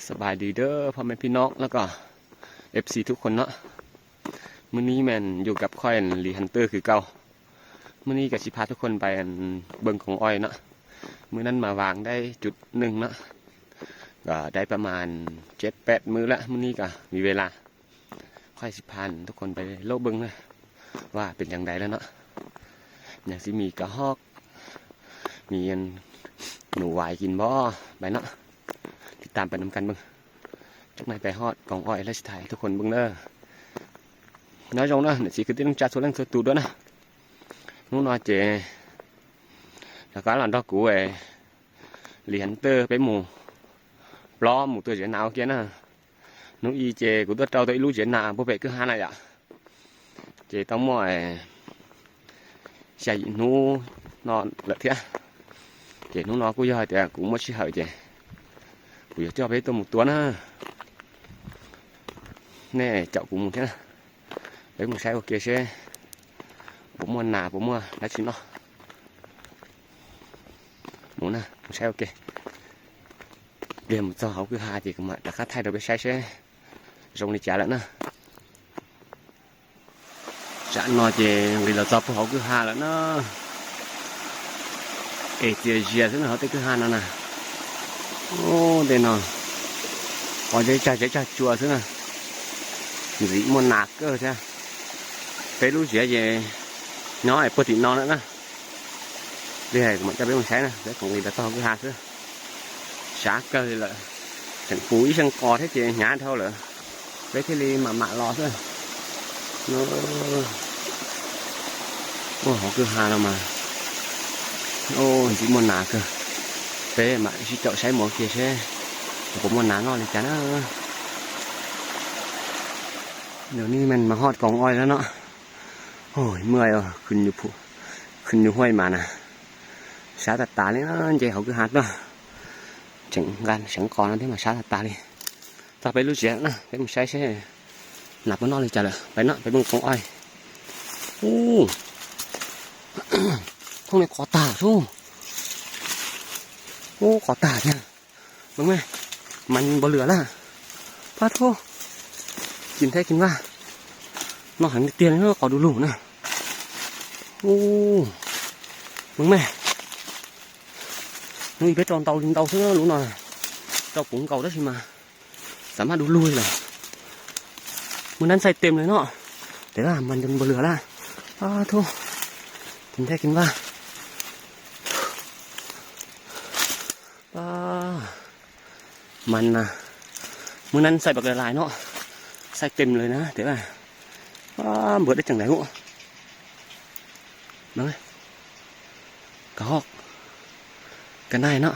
สบายดีเด้อพ่อแม่พี่น้องแล้วก็ FC ทุกคนเนาะมื้อนี้แม่นอยู่กับค่อยลีฮันเตอร์คือเก่ามื้อนี้ก็สิพาทุกคนไปเบิ่งของอ้อยเนาะมื้อนั้นมาวางได้จุด1เนาะก็ได้ประมาณ 7-8 มื้อละมื้อนี้ก็มีเวลาค่อยสิพาทุกคนไปโลกเบิ่งนะว่าเป็นจังไดแล้วเนาะอย่างสิมีกระฮอกมีหนูหวายกินบ่ไปเนาะติดตามไปนำกันเบิ่งจักหน่อยไปฮอดกองอ้อยแล้วสิถ่ายทุกคนเบิ่งเด้อnói trong đó để chỉ cái tiếng cha số lên số tụ đó nè nó nói chế là cái là đó cũ về liền tơ cái mù lo một tuổi chế nào kia nè nó y chế của tôi trâu tới lú chế nào bố về cứ hai này ạ chế tao mọi chạy nó lợi thế chế nó cũng giờ thì cũng mất hở chế bây giờ cho bé tôi một tuần á nè chậu cũng một thế này đấy một xe ok xe bố mua nà bố mua đã chín nó muốn nè một xe ok điểm cho họ cứ hai thì các bạn đã khát thay được cái xe rong đi trả lại nè trả nó thì người là cho họ cứ hai lại nó ê thì gì thế nào họ tới cứ hai nó nè ô đây nè có dây chà chùa thế nè gì mua nạc cơ chứ cái lú dẻ về nó lại bớt thịt non nữa nè đây này mọi cho biết một cái nè đấy còn người ta to cái hạt nữa xá cơ là chẳng phúi sang cò thế chị nhá thôi là cái thế li mà mạ lò thôi nó ô họ cứ hà đâu mà ô chỉ muốn nà cơ thế mà chỉ chậu sấy một kia xe cũng muốn nà ngon thì chán áเดี๋ยวนี้มันมาฮอดกองอ้อยแล้วเนาะโอ้ยเมื่อยขึ้นอยู่ห้วยมานะช้าตัดตาเลยนะใจเขาคือฮัดเนาะจังกันสังกรนั่นที่มาช้าตัดตาเลยต่อไปรู้เสียนะไปมึงใช้หนับมันนอนเลยจ้ะเลยไปเนาะไปเบิ่งกองอ้อยโอ้ท้องในขอตาสู้โอ้ขอตาเนี่ยมึงไหมมันบ่เหลือละพาโทกินแท้กินว่าnó hẳn tiền nó có đủ lủ nè ô mừng mẹ nuôi bé tròn tàu linh tàu thế lũ nào tàu cũng cầu đó thì mà sắm đủ lui rồi muốn ăn say temเลยเนาะแต่ว่ามันจนบ่เหลือละโธ่กินแท้กินว่ามันน่ะมื้อนั้นใส่บักหลายๆเนาะใส่เต็มเลยนะแต่ว่าเบิดได้จังไหนวะน้องกระหอกกันได้เนาะ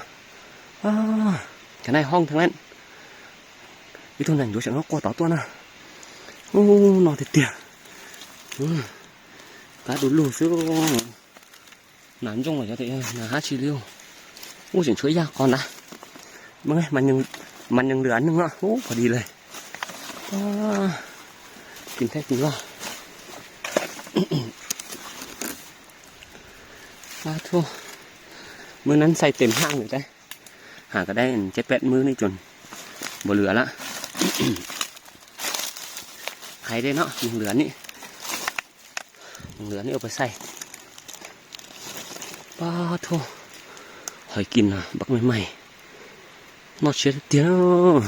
กันได้ห้องทั้งนั้นอีตัวนั้นอยู่ฉันก็กลัวต่อตัวนะโอ้นอนเตี้ยกาดูลูซื้อหนานจงไว้จะเตะหนาหาชีเลี้ยวโอ้ฉันช่วยยากก่อนนะมึงไงมันยังเหลือนึงเนาะโอ้พอดีเลยกินแท้กินว่าทั่วมื้อนั้นใส่เต็มห้างเลยได้หาก็ได้7-8 มื้อนี่จนบ่เหลือละ ใครได้เนาะยังเหลือนี่เอาไปใส่ทั่วหอยกินนะบักใหม่ๆnó chết tiếng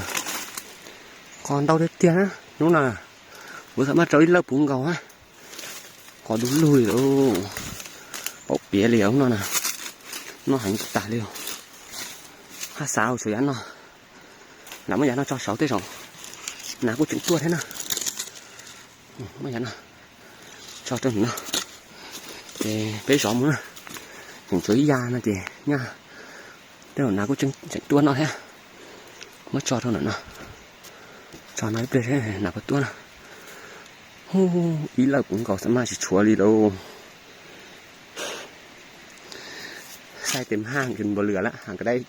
còn đâu đấy tiếng á đúng là bữa sáng mà trời lớp bún gầu á có đúng lùi đâu bọc bía liều nó nè nó hành tả liều hát sao sửa nó làm mấy nó cho 6 tới rồi nào có chuyện tua thế nào mấy nó cho tôi nó để bé gió nữa mình chơi da nó chị nha thế nào có chuyện tua nó thế mới cho thôi nữa cho nó về thế nào có tua nào ý là cũng có sẵn mà chỉ chúa đi đâu sai tìm hàng gần bờ lửa lá hàng cái đây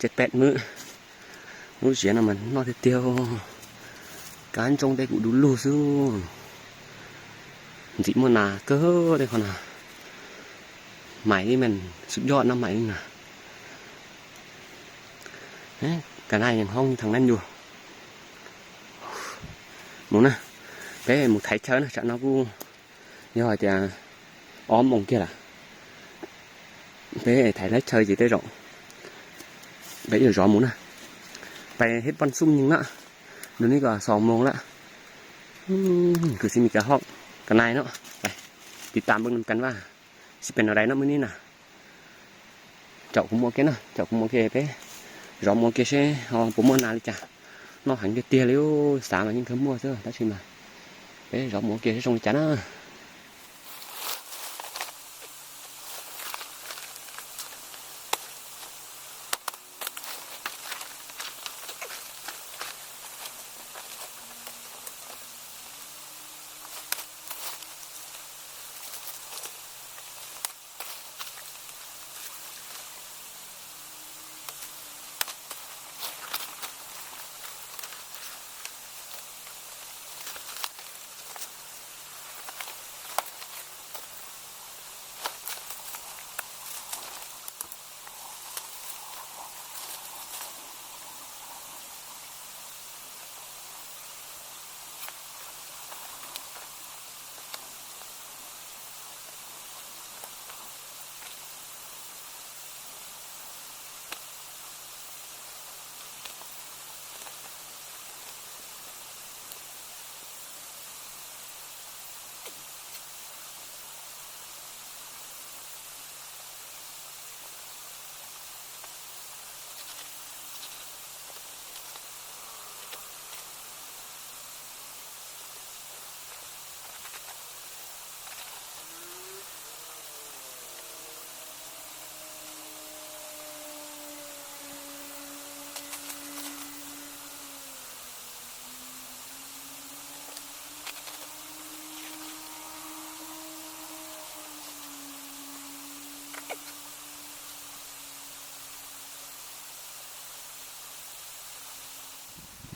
7-8 มื้อมื้อเสียน่ะมันนอนเตียวการจงได้กูดูลูสู้จิมื้อนาเก้อได้คนน่ะไหมนี่มันสุดยอดนะไหมนี่น่ะ กะนายยังห้องทางนั้นอยู่หมูนะcái một thấy chơi nó chắc nó cũng do thì ốm mông kia là cái thấy lấy chơi gì tới rộng bây giờ rõ muốn àไปhết bắn sung nhưng á đứa này có 2 โมงละคือสิมีกระหอกกระนายเนาะไปติดตามเบิ่งกันว่าสิเป็นอะไรเนาะมื้อนี้น่ะเจ้าcũng mua cái nàoเจ้าcũng mua cái bé rõ mua cái xe họ cũng mua nào đi chả nó hẳn cái tia liu sáng mà nhưng thơm mua chứ ta xin mà bé rõ mua cái xe xong chả nó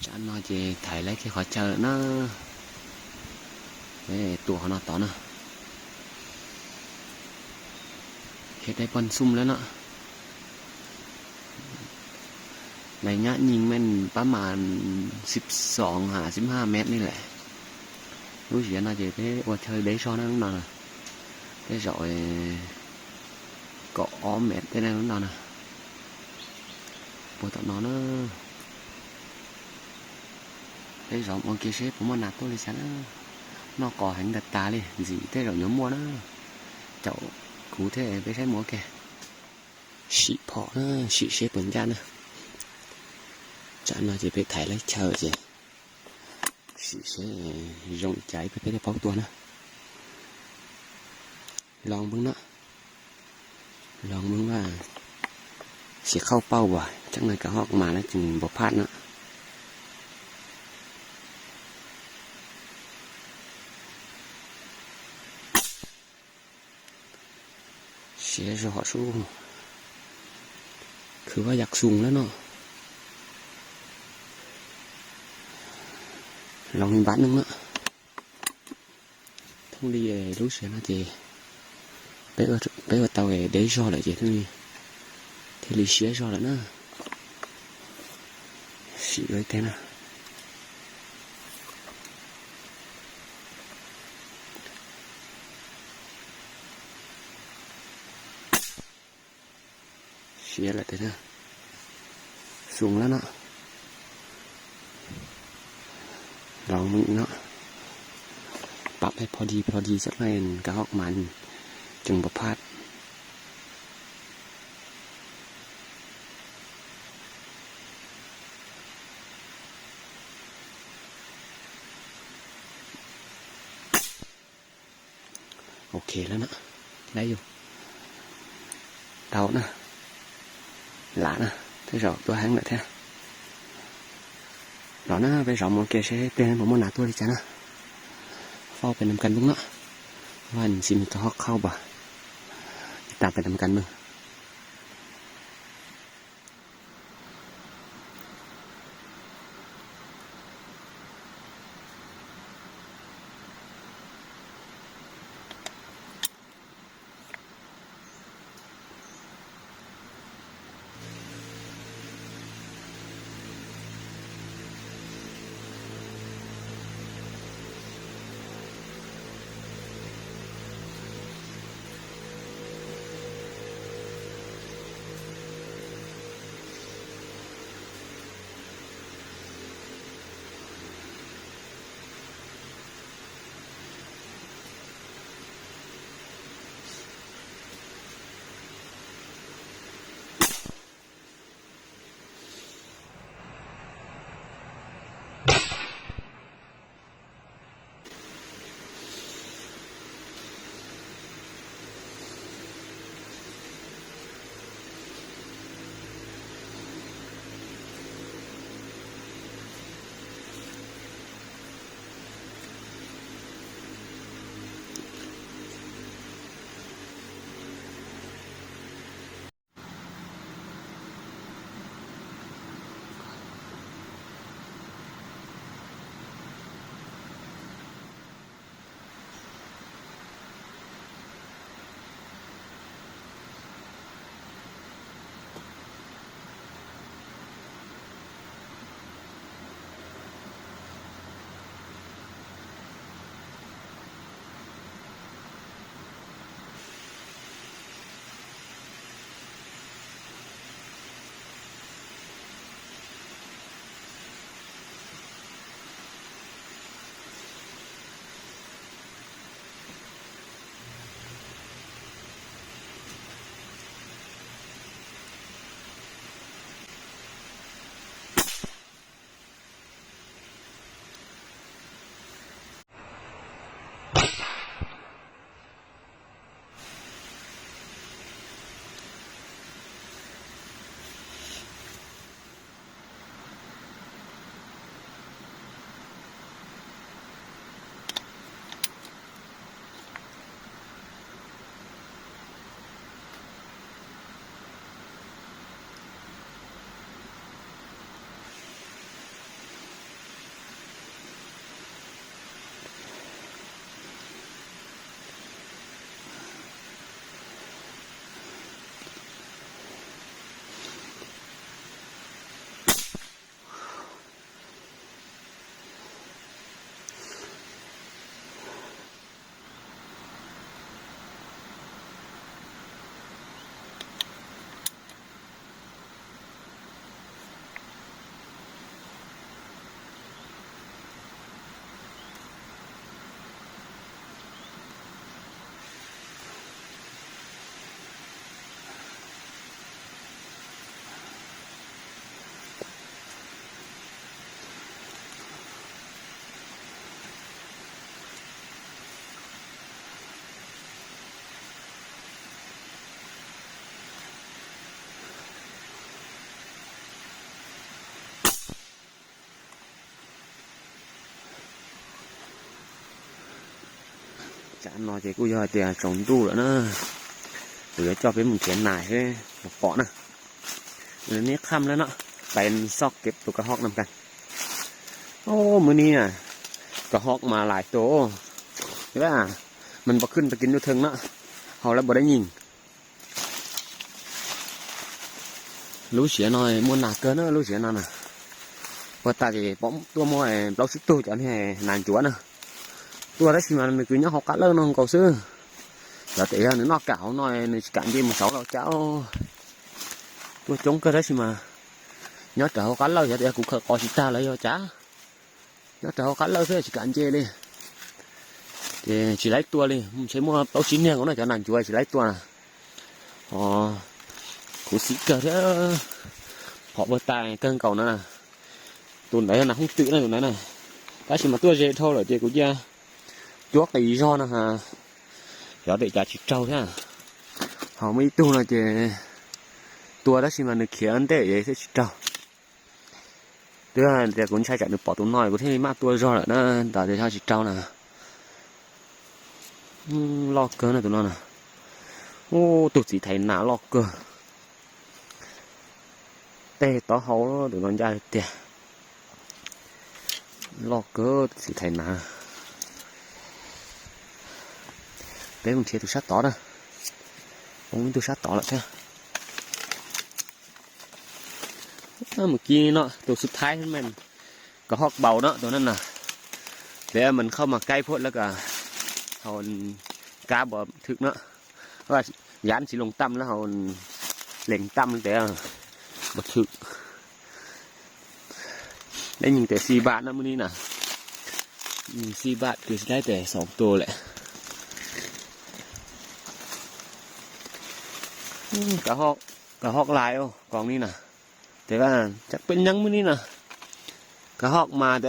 chả nói gì thầy lấy cái khó chờ nó cái tụi họ nó tỏ nó hết đây con sumแล้วเนาะในเนี้ยยิงมันประมาณ12-15 เมตรนี่แหละรู้สึกน่าจะcáiว่าchơi đấy so nó nào nè cái rồi có ốm mệt thế này nó nè bộ tao nó cái rộng ông kia xếp cũng nạp tôi đi sáng nó có hành đặt ta đi gì thế rồi nhóm mua nó chậu cụ thể với cái mua kìa xị phỏ nó xị xếp bẩn ra nè chả nó chỉ phải thải lấy chờ gì xị sẽ rộng cháy với cái bóng tua nữa lòng bưng nó lòng bưng và sẽ khâu bao vào chắc là cả họ mà nó chừng bột phát nữa sẽ rõ xuốngคือว่าอยากสูงแล้วเนาะลองอีกบาทนึงเนาะthông đi lúc xưa nó thì bé ở tàu để cho lại gì thôi thì lý xía cho lại nữa xí với thế nào xía lại thế nào xuốngแล้วเนาะลองมึงเนาะปรับให้พอดีสักหน่อยกระหอกมันจึงบ่พลาดโอเคแล้วนะได้อยู่เดานะหลานะthế rồi tôi hãng lại thế đó nó bây giờ một cái sẽ bên một món nào tôi đi chả nó phaoไปนำกันลุงเนาะวันซิมจะฮอกเข้าบ่ตามไปนำกันมึง chán nó thì cũng giờ thì trồng tu nữa nữa để cho cái mình chén này thế một cọ nè rồi nét khămแล้วเนาะเป็นซอกเก็บตัวกระหอกนำกันโอ้มื้อนี้น่ะกระหอกมาหลายตัวเห็นป่ะมันบ่ขึ้นไปกินอยู่เทิงเนาะเฮาแล้วบ่ได้ยิงรู้เสียหน่อยมันหนักเกินเนาะรู้เสียนั่นน่ะพอตาจะป้อมตัวมอยเราซื้อตู้จะให้นานจั่วน่ะตัวđó xí mà mình cứ nhớ học cá lớn non cầu xưa giờ thì nó cạo nói cạn gì mà xấu đâu cháu tôi chống cái đấy xí mà nhớ trở học cá lớn giờ thì cũng có chỉ ta lấy cho chá nhớ trở học cá lớn thế chỉ cạn chê đi thì chỉ lấy tua đi sẽ mua bao chín nha, có này cho nàng chuối chỉ lấy tua à của sĩ cờ thế họ bơi tài cân cầu nữa nè tuần đấy là không tự này tuần đấy này cái gì mà tua dễ thôi rồi thì cũng ra chuốc cái lý do nè ha đó để trả chích trâu thế à họ mới tu là chỉ tua đó xí mà được khiến để vậy sẽ chích trâu tức là để cũng sai chạy được bỏ tốn nồi có thể mát tua do lại nó tạo để cho chích trâu nè lo cơ này tụi nó nè ô tụt chỉ thấy nã lo cơ tê tó hấu tụi nó ra tiền lo cơ chỉ thấy nã bé mình chia tụi sát tó nè ông tụi sát tó lại thế một kia nó tụiสุดท้ายมันก็ฮอกเบาเนาะตัวนั้นน่ะแล้วมันเข้ามาใกล้พดแล้วก็เฮากาบ่ถึกเนาะเพราะว่ายานสิลงต่ำแล้วเฮาเล็งต่ำแต่บ่ถึกได้ยิงแต่4 บาทนะมื้อนี้น่ะ4 บาทคือสิได้แต่2ตัวแหละกระหอกลายกองนี้น่ะแต่ว่าจักเป็นยังมื้อนี้น่ะกระหอกมาแต่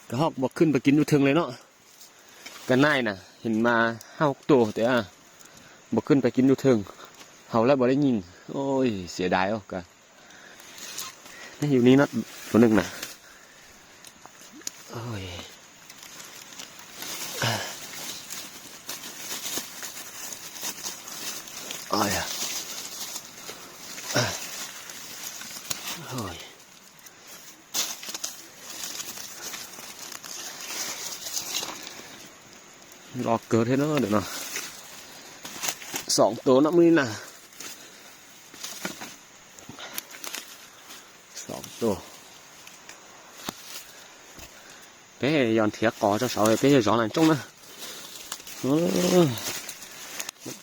กระหอกบ่ขึ้นไปกินอยู่ถึงเลยเนาะกันนายน่ะเห็นมา5-6 ตัวแต่บ่ขึ้นไปกินอยู่ถึงเฮาแล้วบ่ได้ยิงโอ้ยเสียดายกะนี่อยู่นี่เนาะตัวนึงน่ะโอ้ยโอ้ยโอ้ยรอเกิดให้เนาะเดี๋ยวเนาะ2 ตัวนะมื้อนี้น่ะ2 ตัวเป้ย้อนเถียกอเจ้าเสาเป้จะสอนอันจงนะเ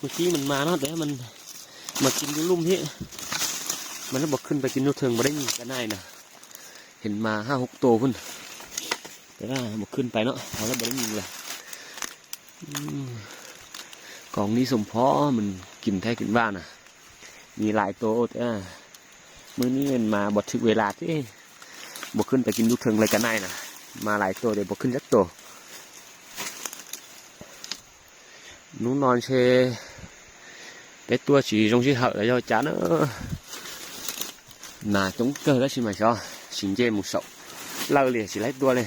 มื่อกี้มันมาเนาะแต่มันมากินอยู่ลุ่มที่มันแล้วบอกขึ้นไปกินนู่นเทิงมาได้ยิงกันได้นะเห็นมา5-6 ตัวพุ่นแต่ว่าบอกขึ้นไปเนาะเขาแล้วบอกได้ยิงเลยกองนี้สมพอมันกินแท้กินบ้านน่ะมีหลายตัวแต่มื้อนี้มันมาบดถึงเวลาที่บอกขึ้นไปกินนู่นเทิงเลยกันได้นะมาหลายตัวเดี๋ยวบอกขึ้นสักตัวหนูนอนเชcái tua chỉ trong chỉ hở để cho chán nữa là chống cơ đó xin mày cho xin chê một sậu lâu liền chỉ lấy tua lên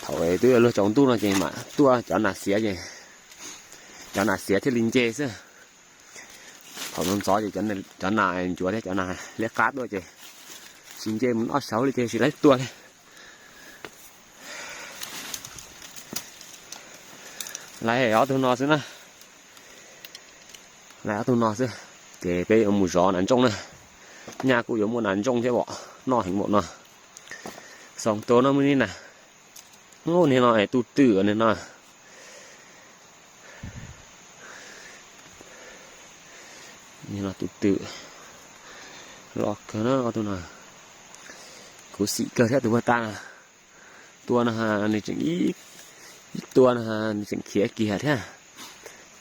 thổi tôi lo chống tu là gì mà tua cho nạt xía gì cho nạt xía thì linh chê chứ thổi non gió gì cho nạt chúa đấy cho nạt lấy cát đôi chứ xin chê muốn ót xấu đi chê chỉ lấy tua lên lấy ở tôi nó xíu nè là tôi nói chứ để bây giờ mùi gió nắn trong này nhà cụ giống một nắn trong thế bỏ nó hình một nó sòng tố nó mới nè ngô này nó tu tử này nó như là tu tử lọt cái nó tôi nói cố sĩ cơ theo từ ta tua là này chừng ít tua là chừng khía kìa thế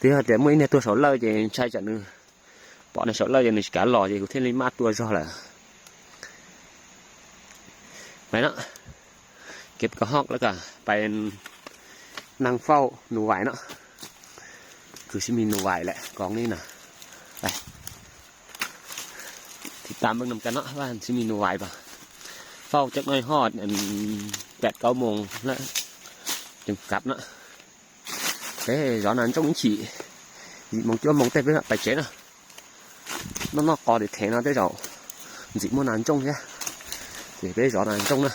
thế là để mấy này tôi sáu lời thì sai chẳng nữa bọn này sáu lời thì này cả lò thì có thể lấy mát tua do là mấy đó เก็บกระหอกแล้วก็ไปนั่งเฝ้าหนูไหวเนาะคือสิมีหนูไหวแหละกองนี้น่ะไปติดตามเบิ่งนำกันเนาะว่าสิมีหนูไหวป่ะเฝ้าจักหน่อยฮอด8-9 โมงแล้วจึงกลับเนาะ Thế rõ ràng trong chỉ mong chưa mong tép với bài chế nè nó có để thế nó tới rồi chỉ muốn ăn trong nhá thì bây rõ ràng trong nè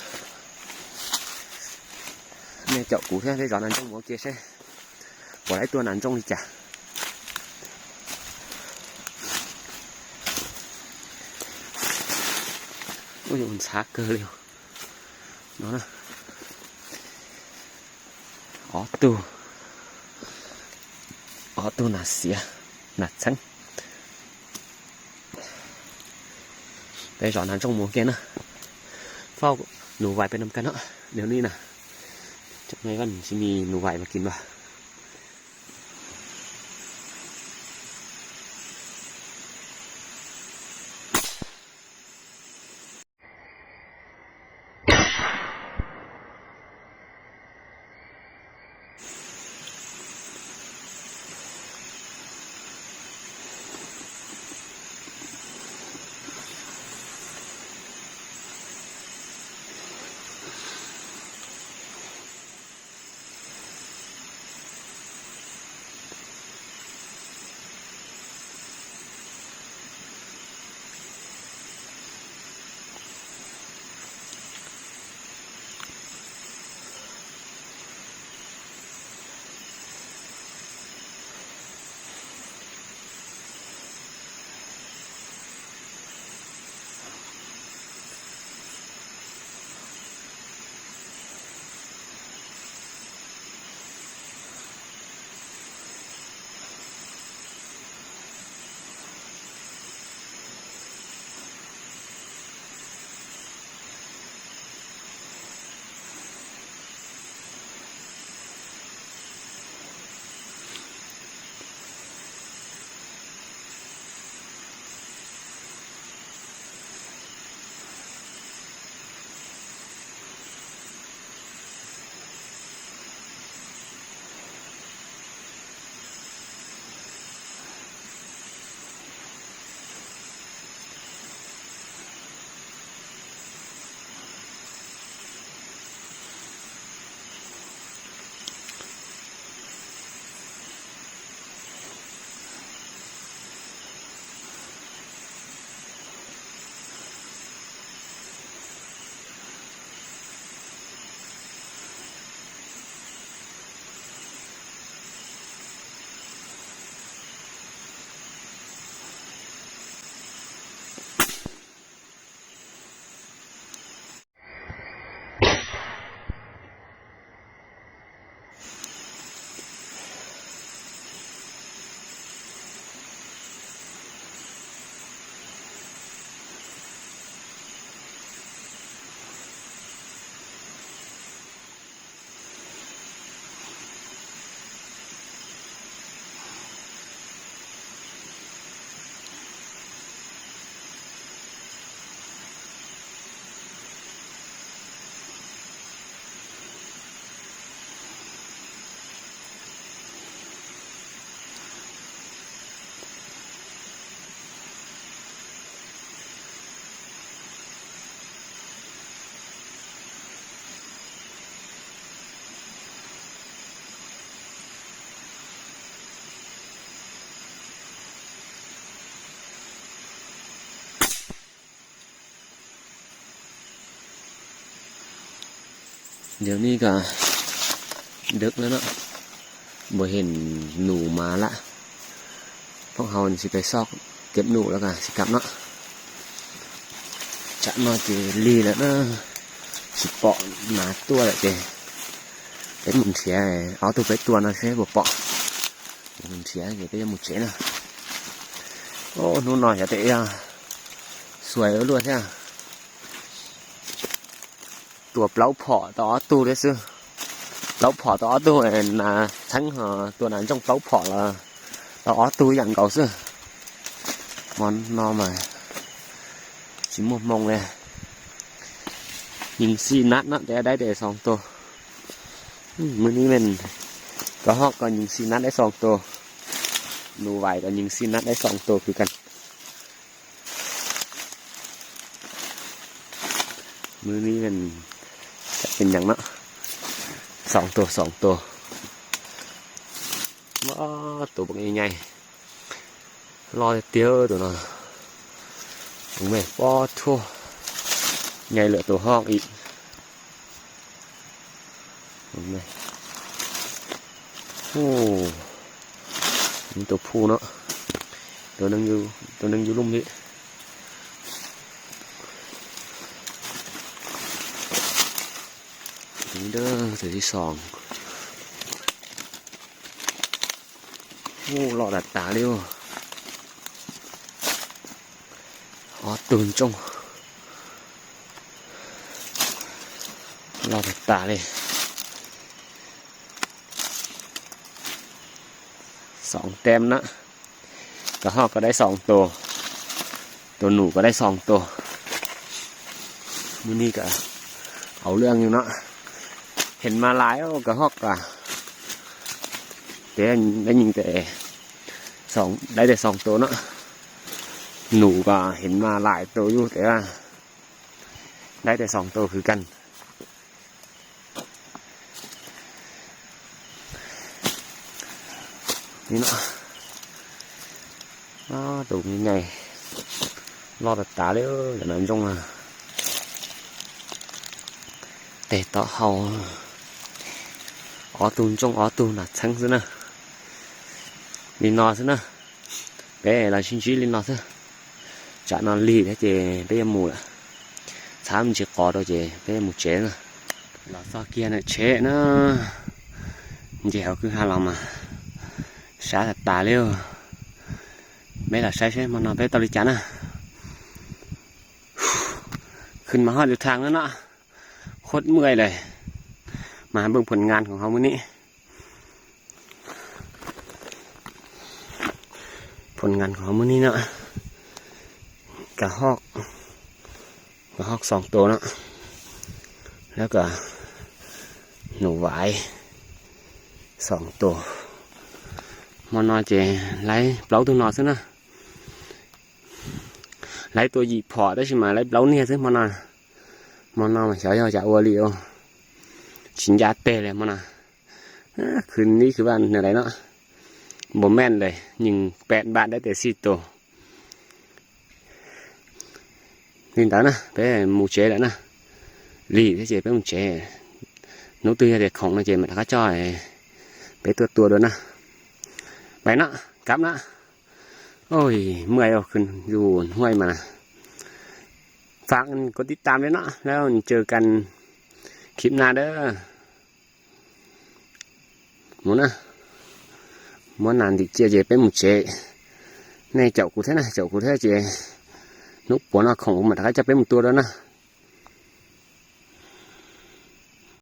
nè chậu cũ thế bây rõ ràng trong một kia xe bỏ lấy tuần ăn trong đi chả ôi dồi sát cơ liều nó nè auto nà xỉa nà chắn đây rõ ràng trong mùa kia nè phao nụ vải bên nằm cạnh đó nếu ní nè chắc mấy con chỉมีnụ vải màกินว่ะเดี๋ยวนี้ก็ดึกแล้วเนาะบ่เห็นหนูมาละพวกเฮาสิไปซอกเก็บหนูแล้วก็สิกลับเนาะจะมาเจลีแล้วนะสิเปาะหนาตัวแหละเจเป็นหมุนเสียเอาตัวไปตัวนะใช่บ่เปาะหมุนเสียเดี๋ยวไปหมุนเสียนะโอ้หนูน้อยจะเตะอ่ะสวยแล้วด้วยใช่ตัวเปล่าพอต่อตู้ได้ซื้อเปล่าพอต่อตู้น่ะทั้งตัวนั้นต้องเปล่าพอละต่อตู้อย่างเก่าซื้อมันนอมาสิมมองเลยยิง4นัดนะแต่ได้แต่2ตัวมื้อนี้มันก็ฮอกก็ยิง4นัดได้2ตัวหนูไหวก็ยิง4นัดได้2ตัวคือกันมื้อนี้มันจะเป็นอย่างเนาะ2ตัว ตัวบางใหญ่รอเตี้ยวตัวน่ะมึงแม่ป้อทั่วใหญ่เหลือตัวห้องอีกมึงแม่โอ้นี่ตัวผู้เนาะตัวนึงอยู่ลุ่มนี้นี่เด้อตัวที่สองโอ้หลอดตาเร็วอ๋อตื่นจงหลอดตาเลยสองเต็มนะกระหอกก็ได้2 ตัวตัวหนูก็ได้2 ตัวมื้อนี้ก็เอาเรื่องอยู่เนาะเห็นมาหลายแล้วกระหอกอ่ะแต่ได้ยิงแต่ได้แต่2 ตัวเนาะหนูก็เห็นมาหลายตัวอยู่แต่ว่าได้แต่2 ตัวคือกันนี่เนาะตัวนี้ไงรอดตาเลยอย่างนั้นจงแต่ต่อเฮาở tu là thắng thế nào đi nọ thế nào bé là xin chỉ lên nọ thế chả nó lì thế chị bé mù là sáng chỉ có đâu chị bé mù chế nữa là sao kia này chế nó dẻo cứ hai lòng mà xả thật tà liêu bé là sai mà nó bé tao đi chán àขึ้นมาฮอดอยู่ทางแล้วเนาะโคตรเมื่อยเลยมาเบิ่งผลงานของเขามื้อนี้ผลงานของเขามื้อนี้เนาะกระหอก2 ตัวเนาะแล้วก็หนูหวาย2 ตัวมอนอเจไล่เปล่าตัวนอซะนะไล่ตัวหยีพอได้ใช่ไหมไล่เปล่าเนี่ยซะมอนอมาเฉยๆจะอวลีโอชินยาเตะเลยมันนะคืนนี้คือบ้านอะไรเนาะบ่แม่นเลยยิง8 บาทได้แต่4 ตัวนี่ตานะไปหมูเจ๊แล้วนะลีthế chịไปหมูเจ๊nấu tươi để khổng là chị mà đã choไปตัวด้วยนะไปนะกลับนะโอ้ยเมื่อยเอาขึ้นอยู่ห้วยมาฝากกดติดตามด้วยเนาะแล้วเจอกันคลิปหน้าเด้อmuốn làm thì chia về với một chế này chậu cụ thế này chậu cụ thế chị nút của nó không mà đã cho với một tua đó nè